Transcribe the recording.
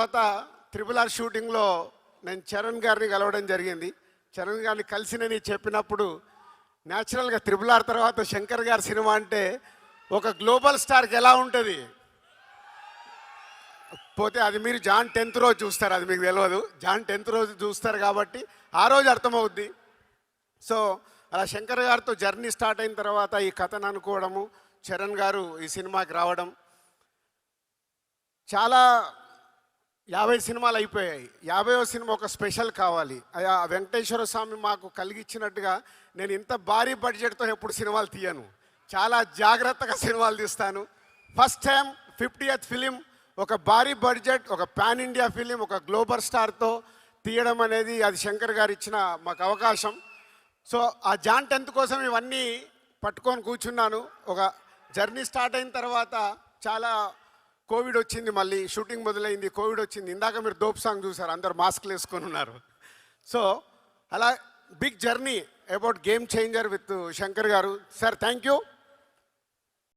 తర్వాత RRR షూటింగ్లో నేను చరణ్ గారిని కలవడం జరిగింది. చరణ్ గారిని కలిసి నేను చెప్పినప్పుడు న్యాచురల్గా RRR తర్వాత శంకర్ గారి సినిమా అంటే ఒక గ్లోబల్ స్టార్కి ఎలా ఉంటుంది పోతే అది మీరు జాన్ 10th రోజు చూస్తారు, అది మీకు తెలియదు. జాన్ 10th రోజు చూస్తారు కాబట్టి ఆ రోజు అర్థమవుద్ది. సో అలా శంకర్ గారితో జర్నీ స్టార్ట్ అయిన తర్వాత ఈ కథను అనుకోవడము, చరణ్ గారు ఈ సినిమాకి రావడం, చాలా 50 సినిమాలు అయిపోయాయి. 50వ సినిమా ఒక స్పెషల్ కావాలి. ఆ వెంకటేశ్వర స్వామి మాకు కలిగించినట్టుగా నేను ఇంత భారీ బడ్జెట్తో ఎప్పుడు సినిమాలు తీయను, చాలా జాగ్రత్తగా సినిమాలు తీస్తాను. ఫస్ట్ టైం 50th ఫిలిం ఒక భారీ బడ్జెట్, ఒక పాన్ ఇండియా ఫిలిం, ఒక గ్లోబల్ స్టార్తో తీయడం అనేది అది శంకర్ గారు ఇచ్చిన మాకు అవకాశం. సో ఆ జాన్ 10th కోసం ఇవన్నీ పట్టుకొని కూర్చున్నాను. ఒక జర్నీ స్టార్ట్ అయిన తర్వాత చాలా కోవిడ్ వచ్చింది, మళ్ళీ షూటింగ్ మొదలైంది, కోవిడ్ వచ్చింది. ఇందాక మీరు దోప్ సాంగ్ చూసారు, అందరు మాస్క్లు వేసుకొని ఉన్నారు. సో అలా big journey about game changer with Shankar గారు. Sir thank you.